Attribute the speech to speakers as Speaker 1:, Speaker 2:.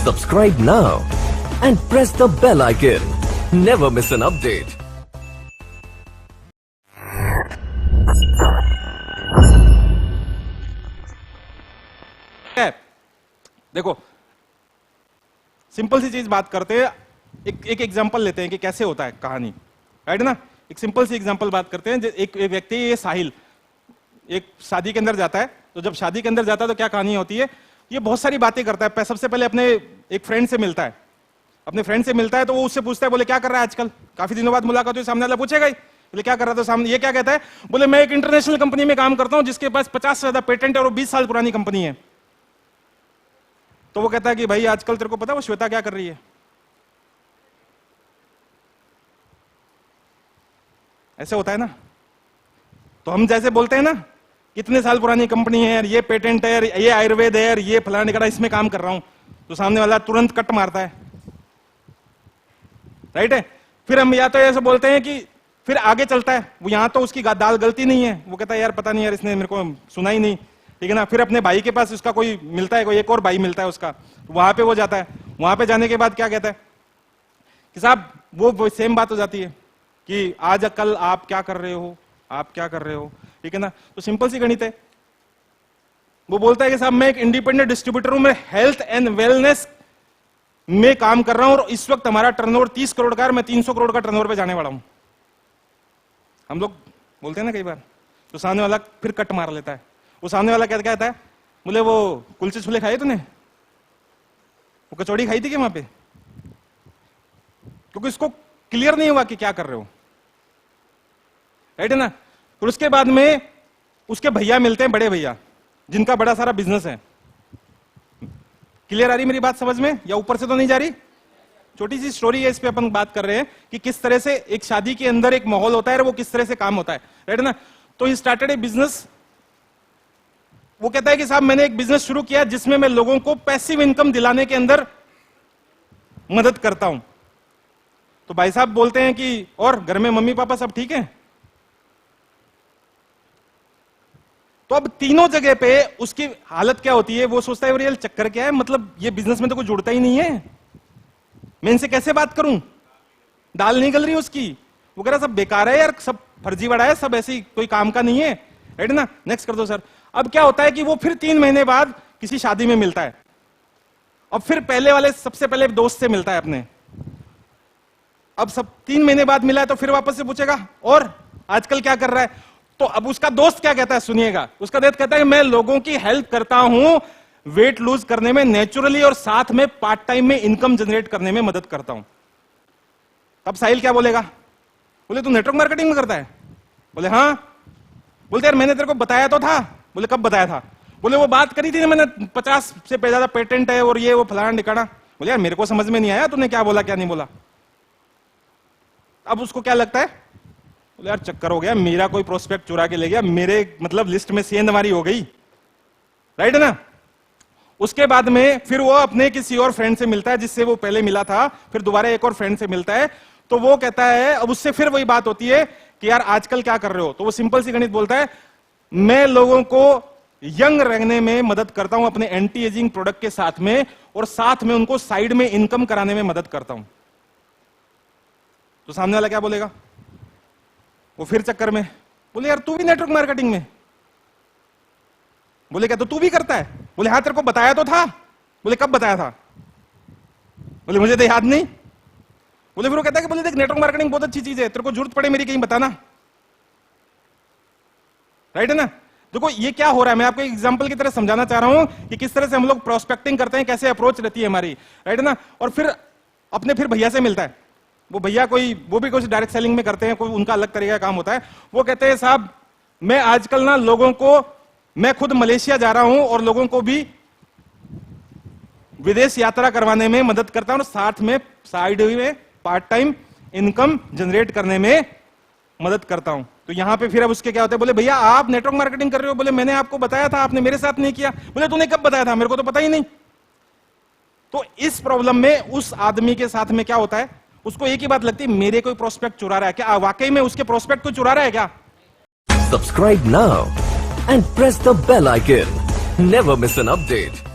Speaker 1: Subscribe now and press the bell icon. Never miss an update.
Speaker 2: देखो, simple सी चीज बात करते हैं, एक एग्जांपल लेते हैं कि कैसे होता है कहानी, राइट ना। एक सिंपल सी एग्जांपल बात करते हैं। एक व्यक्ति, ये साहिल, एक शादी के अंदर जाता है। तो जब शादी के अंदर जाता है तो क्या कहानी होती है, ये बहुत सारी बातें करता है। सबसे पहले अपने एक फ्रेंड से मिलता है। अपने फ्रेंड से मिलता है तो वो उससे पूछता है, बोले क्या कर रहा है आजकल। काफी दिनों बाद मुलाकात हुई, सामने वाला पूछेगा ही, बोले क्या कर रहा था। सामने ये क्या कहता है, बोले मैं एक इंटरनेशनल कंपनी में काम करता हूं जिसके पास 50 से ज्यादा पेटेंट है और 20 साल पुरानी कंपनी है। तो वो कहता है कि भाई आजकल तेरे को पता है वो श्वेता क्या कर रही है। ऐसे होता है ना। तो हम जैसे बोलते हैं ना, कितने साल पुरानी कंपनी है, ये पेटेंट है, ये आयुर्वेद है, ये फलाने का, इसमें काम कर रहा हूं। तो सामने वाला तुरंत कट मारता है, राइट है। फिर हम या तो ऐसे बोलते हैं कि फिर आगे चलता है वो, यहां तो उसकी दाल गलती नहीं है, वो कहता है यार पता नहीं यार इसने मेरे को सुना ही नहीं, ठीक है ना। फिर अपने भाई के पास उसका कोई मिलता है, कोई एक और भाई मिलता है उसका, वहां पे वो जाता है। वहां पे जाने के बाद क्या कहता है कि साहब वो सेम बात हो जाती है कि आज कल आप क्या कर रहे हो, आप क्या कर रहे हो, ठीक है ना। तो सिंपल सी गणित है। वो बोलता है कि साहब मैं एक इंडिपेंडेंट डिस्ट्रीब्यूटर हूं, मैं हेल्थ एंड वेलनेस में काम कर रहा हूं और इस वक्त हमारा टर्नओवर 30 करोड़ का है, मैं 300 करोड़ का टर्नओवर पे जाने वाला हूं। हम लोग बोलते हैं ना कई बार। तो सामने वाला फिर कट मार लेता है। वो सामने वाला क्या कहता है, बोले वो कुलचे छोले खाए तूने, वो कचौड़ी खाई थी क्या वहां पे, क्योंकि इसको क्लियर नहीं हुआ कि क्या कर रहे हो, राइट है ना। फिर उसके बाद में उसके भैया मिलते हैं, बड़े भैया, जिनका बड़ा सारा बिजनेस है। क्लियर आ रही मेरी बात समझ में, या ऊपर से तो नहीं जा रही। छोटी सी स्टोरी है, इस पे अपन बात कर रहे हैं कि किस तरह से एक शादी के अंदर एक माहौल होता है और वो किस तरह से काम होता है, राइट ना। तो ही स्टार्टेड ए बिजनेस। वो कहता है कि साहब मैंने एक बिजनेस शुरू किया जिसमें मैं लोगों को पैसिव इनकम दिलाने के अंदर मदद करता हूं। तो भाई साहब बोलते हैं कि और घर में मम्मी पापा सब ठीक है। तो अब तीनों जगह पे उसकी हालत क्या होती है, वो सोचता है रियल चक्कर क्या है, मतलब ये बिजनेस में तो कुछ जुड़ता ही नहीं है, मैं इनसे कैसे बात करूं, दाल नहीं गल रही उसकी। वो कह रहा सब बेकार है यार, सब फर्जी बड़ा है, सब ऐसी कोई काम का नहीं है, राइट ना। नेक्स्ट कर दो सर। अब क्या होता है कि वो फिर 3 महीने बाद किसी शादी में मिलता है और फिर पहले वाले सबसे पहले दोस्त से मिलता है अपने। अब सब 3 महीने बाद मिला है तो फिर वापस से पूछेगा और आजकल क्या कर रहा है। तो अब उसका दोस्त क्या कहता है, सुनिएगा। उसका दोस्त कहता है कि मैं लोगों की हेल्प करता हूं वेट लूज करने में नेचुरली और साथ में पार्ट टाइम में इनकम जनरेट करने में मदद करता हूं। तब साहिल क्या बोलेगा, बोले तू नेटवर्क मार्केटिंग में करता है। बोले हाँ। बोलते यार मैंने तेरे को बताया तो था। बोले कब बताया था। बोले वो बात करी थी ना मैंने, 50 से ज्यादा पेटेंट है और ये वो फलाना ठिकाना। बोले यार मेरे को समझ में नहीं आया तूने क्या बोला क्या नहीं बोला। अब उसको क्या लगता है, बोले यार चक्कर हो गया, मेरा कोई प्रोस्पेक्ट चुरा के ले गया, मेरे मतलब लिस्ट में सेंधमारी हो गई, राइट है ना। उसके बाद में फिर वो अपने किसी और फ्रेंड से मिलता है जिससे वो पहले मिला था, फिर दोबारा एक और फ्रेंड से मिलता है। तो वो कहता है, अब उससे फिर वही बात होती है कि यार आजकल क्या कर रहे हो। तो वो सिंपल सी गणित बोलता है, मैं लोगों को यंग रहने में मदद करता हूं अपने एंटी एजिंग प्रोडक्ट के साथ में, और साथ में उनको साइड में इनकम कराने में मदद करता हूं। तो सामने वाला क्या बोलेगा, वो फिर चक्कर में, बोले यार तू भी नेटवर्क मार्केटिंग में। बोले क्या तो तू भी करता है। बोले हाँ तेरे को बताया तो था। बोले कब बताया था। बोले मुझे तो याद नहीं। बोले फिर वो कहता है कि बोले देख नेटवर्क मार्केटिंग बहुत अच्छी चीज है, तेरे को जरूरत पड़े मेरी कहीं बताना, राइट है ना। देखो ये क्या हो रहा है, मैं आपको एक एग्जांपल की तरह समझाना चाह रहा हूं कि किस तरह से हम लोग प्रोस्पेक्टिंग करते हैं, कैसे अप्रोच रहती है हमारी, राइट है ना। और फिर अपने फिर भैया से मिलता है। वो भैया वो भी कुछ डायरेक्ट सेलिंग में करते हैं, कोई उनका अलग तरीका का काम होता है। वो कहते हैं साहब मैं आजकल ना लोगों को, मैं खुद मलेशिया जा रहा हूं और लोगों को भी विदेश यात्रा करवाने में मदद करता हूं और साथ में साइड में पार्ट टाइम इनकम जनरेट करने में मदद करता हूं। तो यहां पे फिर अब उसके क्या होता है, बोले भैया आप नेटवर्क मार्केटिंग कर रहे हो। बोले मैंने आपको बताया था, आपने मेरे साथ नहीं किया। बोले तूने कब बताया था, मेरे को तो पता ही नहीं। तो इस प्रॉब्लम में उस आदमी के साथ में क्या होता है, उसको एक ही बात लगती है, मेरे कोई प्रोस्पेक्ट चुरा रहा है क्या, वाकई में उसके प्रोस्पेक्ट को चुरा रहा है क्या।
Speaker 1: Subscribe now and press the bell icon. Never miss an update.